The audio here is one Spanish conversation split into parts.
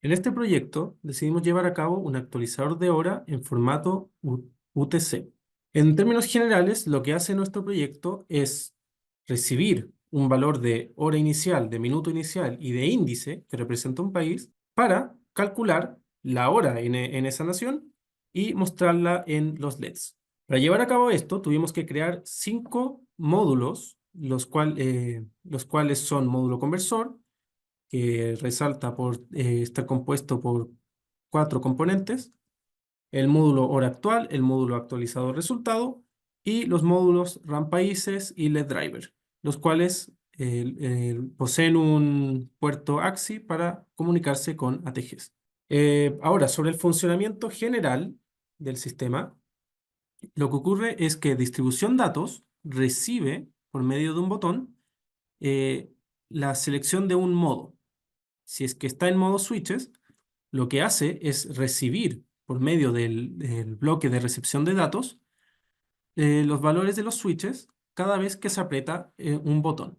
En este proyecto decidimos llevar a cabo un actualizador de hora en formato UTC. En términos generales, lo que hace nuestro proyecto es recibir un valor de hora inicial, de minuto inicial y de índice que representa un país para calcular la hora en esa nación y mostrarla en los LEDs. Para llevar a cabo esto, tuvimos que crear 5 módulos, los cuales son módulo conversor, que resalta por estar compuesto por 4 componentes: el módulo hora actual, el módulo actualizador resultado y los módulos RAM países y LED driver, los cuales poseen un puerto AXI para comunicarse con ATGs. Ahora, sobre el funcionamiento general del sistema, lo que ocurre es que distribución datos recibe por medio de un botón eh, la selección de un modo. Si es que está en modo switches, lo que hace es recibir por medio del bloque de recepción de datos los valores de los switches cada vez que se aprieta un botón.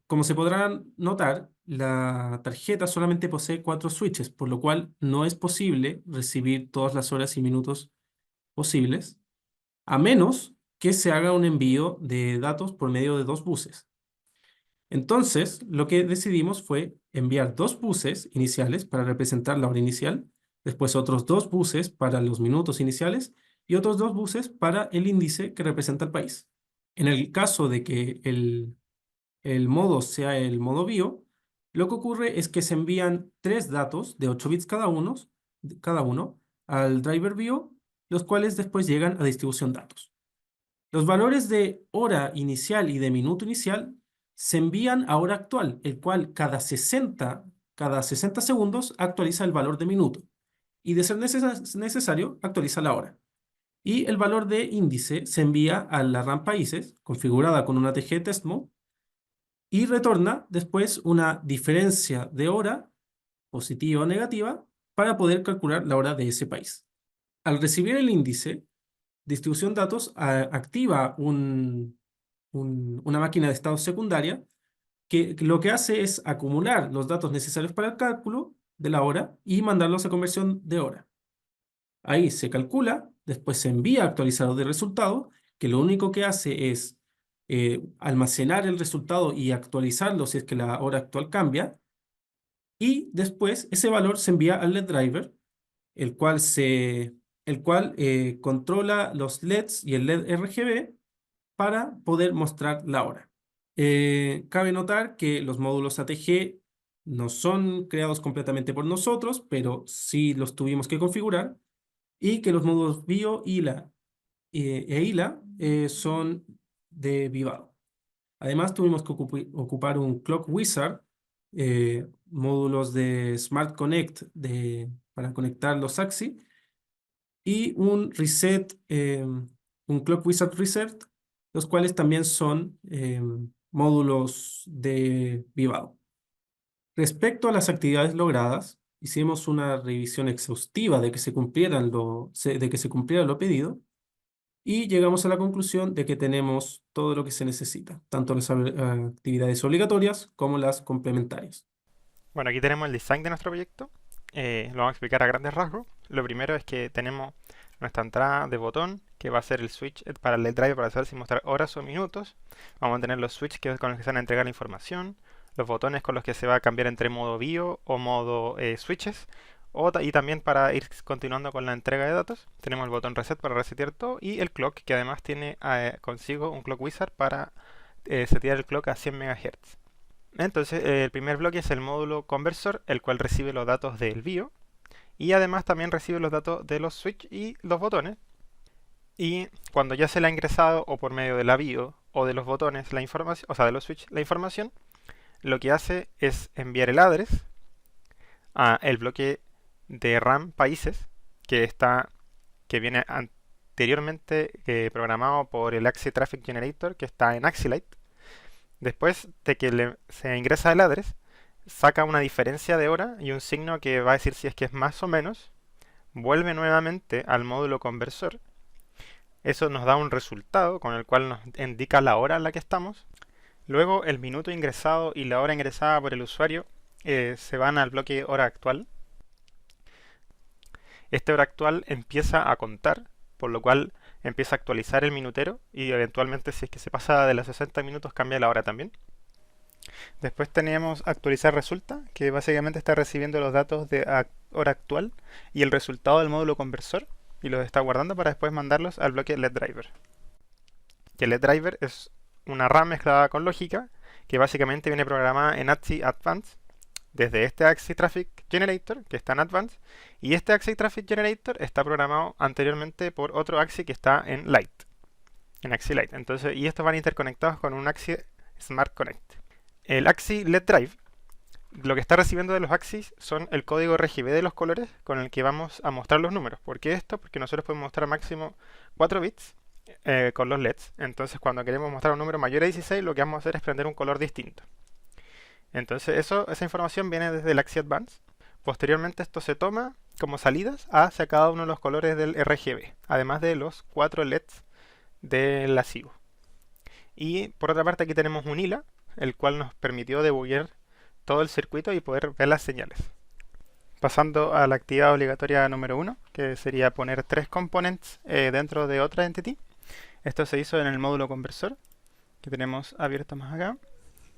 Como se podrán notar, la tarjeta solamente posee 4 switches, por lo cual no es posible recibir todas las horas y minutos posibles, a menos que se haga un envío de datos por medio de 2 buses. Entonces, lo que decidimos fue enviar 2 buses iniciales para representar la hora inicial, después otros 2 buses para los minutos iniciales y otros 2 buses para el índice que representa el país. En el caso de que el modo sea el modo bio, lo que ocurre es que se envían 3 datos de 8 bits cada uno al driver bio, los cuales después llegan a distribución datos. Los valores de hora inicial y de minuto inicial se envían a hora actual, el cual cada 60 segundos actualiza el valor de minuto y, de ser necesario, actualiza la hora. Y el valor de índice se envía a la RAM países, configurada con una TG testmode, y retorna después una diferencia de hora, positiva o negativa, para poder calcular la hora de ese país. Al recibir el índice, distribución datos activa una máquina de estado secundaria que lo que hace es acumular los datos necesarios para el cálculo de la hora y mandarlos a conversión de hora. Ahí se calcula, después se envía actualizado de resultado, que lo único que hace es almacenar el resultado y actualizarlo si es que la hora actual cambia, y después ese valor se envía al LED driver, el cual, controla los LEDs y el LED RGB para poder mostrar la hora. Cabe notar que los módulos ATG no son creados completamente por nosotros, pero sí los tuvimos que configurar, y que los módulos BIO, ILA e ILA son de Vivado. Además, tuvimos que ocupar un Clock Wizard, módulos de Smart Connect para conectar los AXI, y un Clock Wizard Reset, los cuales también son módulos de Vivado. Respecto a las actividades logradas, hicimos una revisión exhaustiva de que se cumpliera lo pedido, y llegamos a la conclusión de que tenemos todo lo que se necesita, tanto las actividades obligatorias como las complementarias. Bueno, aquí tenemos el design de nuestro proyecto. Lo vamos a explicar a grandes rasgos. Lo primero es que tenemos nuestra entrada de botón, que va a ser el switch para el LED driver para saber si mostrar horas o minutos. Vamos a tener los switches con los que se van a entregar la información, los botones con los que se va a cambiar entre modo bio o modo switches, y también para ir continuando con la entrega de datos. Tenemos el botón reset para resetear todo y el clock, que además tiene consigo un clock wizard para setear el clock a 100 MHz. Entonces, el primer bloque es el módulo conversor, el cual recibe los datos del BIO y además también recibe los datos de los switch y los botones. Y cuando ya se le ha ingresado o por medio de la BIO o de los botones la información, o sea, de los switch la información, lo que hace es enviar el address a el bloque de RAM países que viene anteriormente programado por el AXI Traffic Generator, que está en AXILite. Después de que se ingresa el address, saca una diferencia de hora y un signo que va a decir si es que es más o menos, vuelve nuevamente al módulo conversor. Eso nos da un resultado con el cual nos indica la hora en la que estamos. Luego el minuto ingresado y la hora ingresada por el usuario se van al bloque hora actual. Este hora actual empieza a contar, por lo cual empieza a actualizar el minutero y eventualmente si es que se pasa de los 60 minutos cambia la hora también. Después tenemos actualizar resulta, que básicamente está recibiendo los datos de hora actual y el resultado del módulo conversor y los está guardando para después mandarlos al bloque letDriver. Que letDriver es una RAM mezclada con lógica que básicamente viene programada en AXI Advanced desde este AXI Traffic Generator que está en Advanced y este AXI Traffic Generator está programado anteriormente por otro AXI que está en Lite, en AXI Lite. Entonces, y estos van interconectados con un AXI Smart Connect. El AXI letDrive, lo que está recibiendo de los AXIs son el código RGB de los colores con el que vamos a mostrar los números. ¿Por qué esto? Porque nosotros podemos mostrar máximo 4 bits con los LEDs. Entonces cuando queremos mostrar un número mayor a 16 lo que vamos a hacer es prender un color distinto. Entonces esa información viene desde el AXI Advanced. Posteriormente esto se toma como salidas hacia cada uno de los colores del RGB, además de los 4 LEDs del lascivo. Y por otra parte aquí tenemos un ILA, el cual nos permitió debugger todo el circuito y poder ver las señales. Pasando a la actividad obligatoria número 1, que sería poner 3 components dentro de otra entity. Esto se hizo en el módulo conversor, que tenemos abierto más acá,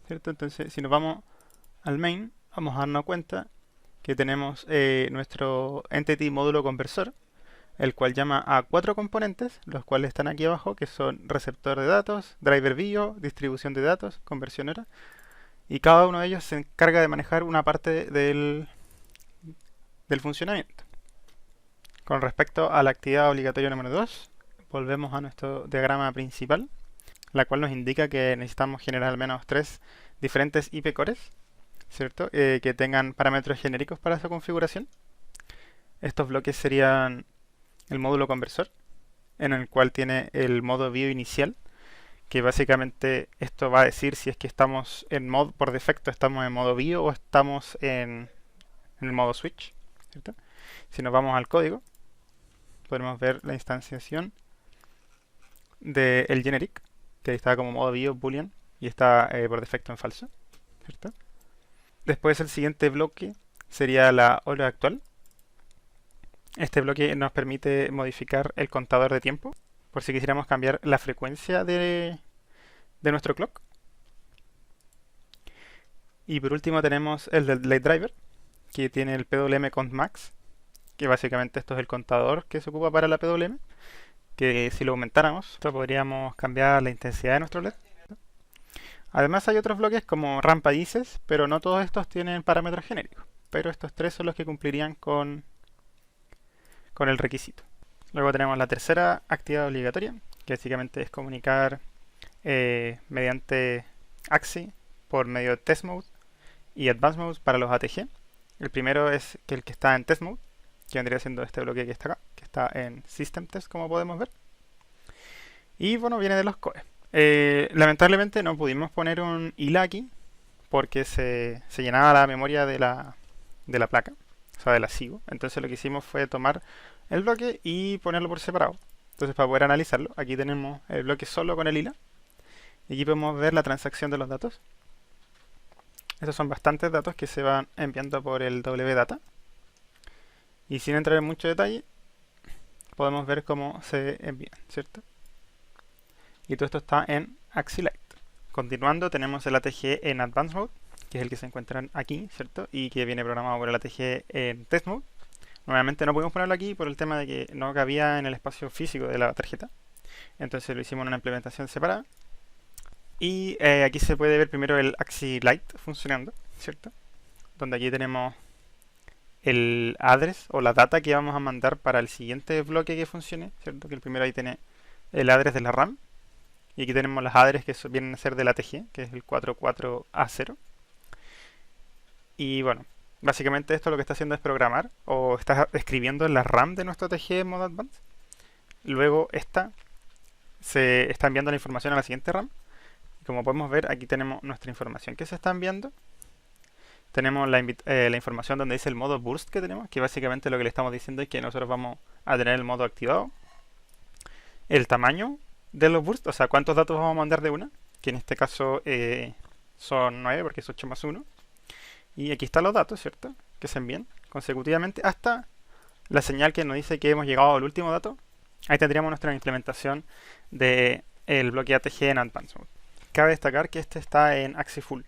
¿cierto? Entonces, si nos vamos al main, vamos a darnos cuenta que tenemos nuestro entity módulo conversor, el cual llama a 4 componentes, los cuales están aquí abajo, que son receptor de datos, driver bio, distribución de datos, conversionera, y cada uno de ellos se encarga de manejar una parte del funcionamiento. Con respecto a la actividad obligatoria número 2, volvemos a nuestro diagrama principal, la cual nos indica que necesitamos generar al menos 3 diferentes IP cores, ¿cierto? Que tengan parámetros genéricos para su configuración. Estos bloques serían el módulo conversor, en el cual tiene el modo bio inicial, que básicamente esto va a decir si es que estamos en modo, por defecto estamos en modo bio o estamos en el modo switch, ¿cierto? Si nos vamos al código, podemos ver la instanciación del generic, que está como modo bio boolean y está por defecto en falso, ¿cierto? Después el siguiente bloque sería la hora actual. Este bloque nos permite modificar el contador de tiempo, por si quisiéramos cambiar la frecuencia de nuestro clock. Y por último tenemos el del letDriver, que tiene el PWM count max, que básicamente esto es el contador que se ocupa para la PWM, que si lo aumentáramos, podríamos cambiar la intensidad de nuestro LED. Además hay otros bloques como rampa dices, pero no todos estos tienen parámetros genéricos, pero estos 3 son los que cumplirían con el requisito. Luego tenemos la tercera actividad obligatoria, que básicamente es comunicar mediante AXI por medio de Test Mode y Advanced Mode para los ATG. El primero es el que está en Test Mode, que vendría siendo este bloque que está acá, que está en System Test, como podemos ver. Y bueno, viene de los COE. Lamentablemente no pudimos poner un ILA aquí, porque se llenaba la memoria de la placa, o sea, de la SIGO. Entonces lo que hicimos fue tomar el bloque y ponerlo por separado. Entonces para poder analizarlo, aquí tenemos el bloque solo con el ILA. Y aquí podemos ver la transacción de los datos. Estos son bastantes datos que se van enviando por el wdata. Y sin entrar en mucho detalle, podemos ver cómo se envían, ¿cierto? Y todo esto está en AXI Lite. Continuando, tenemos el ATG en Advanced Mode, que es el que se encuentra aquí, ¿cierto? Y que viene programado por el ATG en Test Mode. Nuevamente no pudimos ponerlo aquí por el tema de que no cabía en el espacio físico de la tarjeta. Entonces lo hicimos en una implementación separada. Y aquí se puede ver primero el AXI Lite funcionando, ¿cierto? Donde aquí tenemos el address o la data que vamos a mandar para el siguiente bloque que funcione, ¿cierto? Que el primero ahí tiene el address de la RAM. Y aquí tenemos las address que vienen a ser del ATG, que es el 44A0. Y bueno, básicamente esto lo que está haciendo es programar o está escribiendo en la RAM de nuestro ATG en modo Advanced. Luego esta se está enviando la información a la siguiente RAM. Y como podemos ver, aquí tenemos nuestra información que se está enviando. Tenemos la información donde dice el modo burst que tenemos, que básicamente lo que le estamos diciendo es que nosotros vamos a tener el modo activado. El tamaño de los bursts, o sea, cuántos datos vamos a mandar de una, que en este caso son 9 porque es 8 más 1. Y aquí están los datos, ¿cierto? Que se envían consecutivamente hasta la señal que nos dice que hemos llegado al último dato. Ahí tendríamos nuestra implementación del bloque ATG en Advanced Mode. Cabe destacar que este está en Axi Full.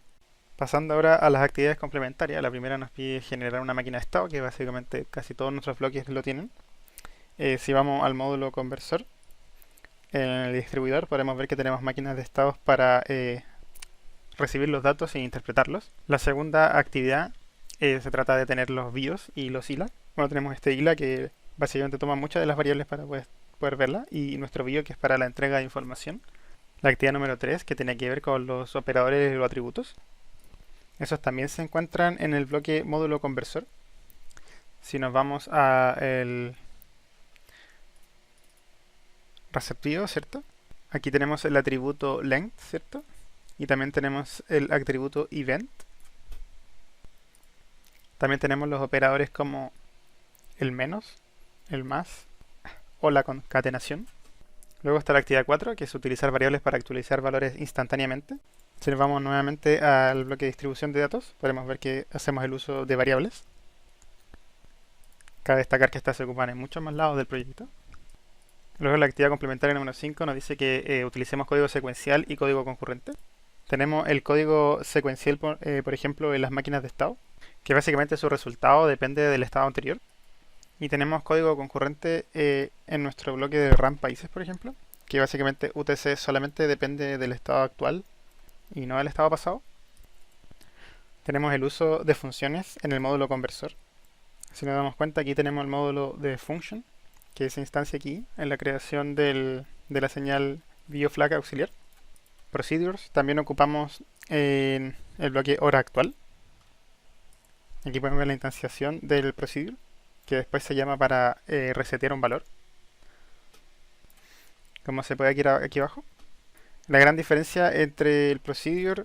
Pasando ahora a las actividades complementarias, la primera nos pide generar una máquina de estado, que básicamente casi todos nuestros bloques lo tienen. Si vamos al módulo conversor, en el distribuidor podremos ver que tenemos máquinas de estados para recibir los datos e interpretarlos. La segunda actividad se trata de tener los BIOS y los ILA. Bueno, tenemos este ILA que básicamente toma muchas de las variables para poder verla, y nuestro BIO que es para la entrega de información. La actividad número 3 que tiene que ver con los operadores y los atributos. Esos también se encuentran en el bloque módulo conversor. Si nos vamos a el receptivo, ¿cierto? Aquí tenemos el atributo length, ¿cierto? Y también tenemos el atributo event. También tenemos los operadores como el menos, el más o la concatenación. Luego está la actividad 4, que es utilizar variables para actualizar valores instantáneamente. Si nos vamos nuevamente al bloque de distribución de datos, podemos ver que hacemos el uso de variables. Cabe destacar que estas se ocupan en muchos más lados del proyecto. Luego la actividad complementaria número 5 nos dice que utilicemos código secuencial y código concurrente. Tenemos el código secuencial, por ejemplo, en las máquinas de estado, que básicamente su resultado depende del estado anterior. Y tenemos código concurrente en nuestro bloque de RAM países, por ejemplo, que básicamente UTC solamente depende del estado actual y no del estado pasado. Tenemos el uso de funciones en el módulo conversor. Si nos damos cuenta, aquí tenemos el módulo de function, que se instancia aquí en la creación de la señal bioflag auxiliar. Procedures también ocupamos en el bloque hora actual. Aquí podemos ver la instanciación del procedure, que después se llama para resetear un valor, como se puede ver aquí abajo. La gran diferencia entre el procedure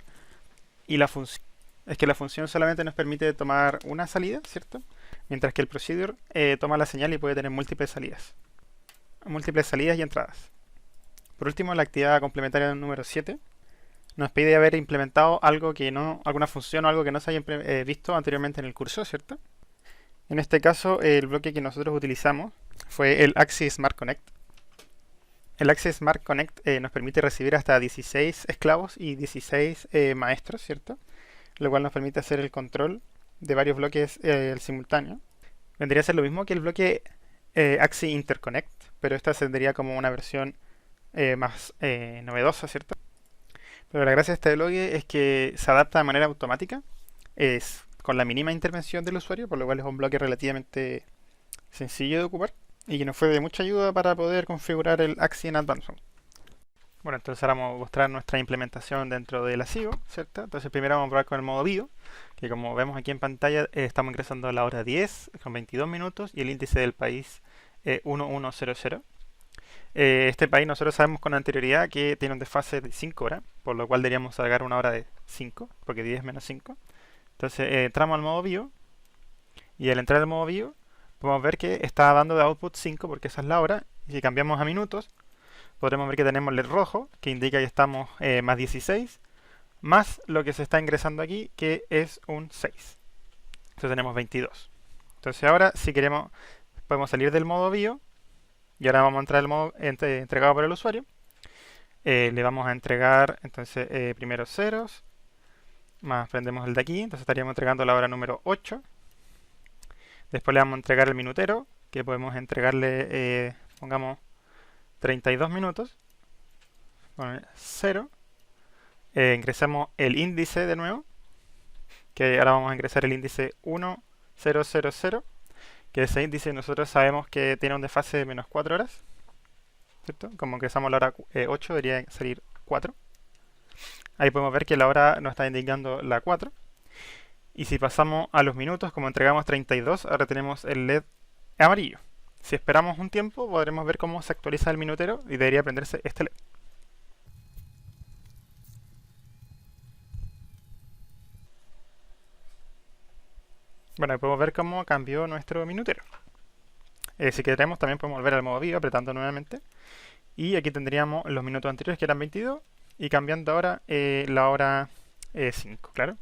y la función es que la función solamente nos permite tomar una salida, ¿cierto? Mientras que el procedure toma la señal y puede tener múltiples salidas y entradas. Por último, la actividad complementaria número 7 nos pide haber implementado alguna función o algo que no se haya visto anteriormente en el curso, ¿cierto? En este caso, el bloque que nosotros utilizamos fue el Axi Smart Connect. El Axi Smart Connect nos permite recibir hasta 16 esclavos y 16 maestros, ¿cierto? Lo cual nos permite hacer el control de varios bloques al simultáneo. Vendría a ser lo mismo que el bloque Axi Interconnect, pero esta tendría como una versión más novedosa, ¿cierto? Pero la gracia de este bloque es que se adapta de manera automática, con la mínima intervención del usuario, por lo cual es un bloque relativamente sencillo de ocupar y que nos fue de mucha ayuda para poder configurar el Axi en Advanced Mode. Bueno, entonces ahora vamos a mostrar nuestra implementación dentro de la SIGO, ¿cierto? Entonces primero vamos a probar con el modo BIO, que como vemos aquí en pantalla estamos ingresando a la hora 10 con 22 minutos y el índice del país 1100. Este país nosotros sabemos con anterioridad que tiene un desfase de 5 horas, por lo cual deberíamos sacar una hora de 5, porque 10 menos 5. Entonces entramos al modo BIO y al entrar al modo BIO podemos ver que está dando de output 5 porque esa es la hora, y si cambiamos a minutos podremos ver que tenemos LED rojo que indica que estamos más 16 más lo que se está ingresando aquí que es un 6. Entonces tenemos 22. Entonces ahora si queremos podemos salir del modo BIO y ahora vamos a entrar al modo entregado por el usuario. Le vamos a entregar entonces primero ceros, más prendemos el de aquí, entonces estaríamos entregando la hora número 8. Después le vamos a entregar el minutero, que podemos entregarle, pongamos 32 minutos, con 0. Ingresamos el índice de nuevo, que ahora vamos a ingresar el índice 1000, que ese índice nosotros sabemos que tiene un desfase de menos 4 horas, ¿cierto? Como ingresamos la hora 8 debería salir 4. Ahí podemos ver que la hora nos está indicando la 4. Y si pasamos a los minutos, como entregamos 32, ahora tenemos el LED amarillo. Si esperamos un tiempo, podremos ver cómo se actualiza el minutero y debería prenderse este LED. Bueno, ahí podemos ver cómo cambió nuestro minutero. Si queremos, también podemos volver al modo BIO apretando nuevamente. Y aquí tendríamos los minutos anteriores que eran 22 y cambiando ahora la hora 5, claro.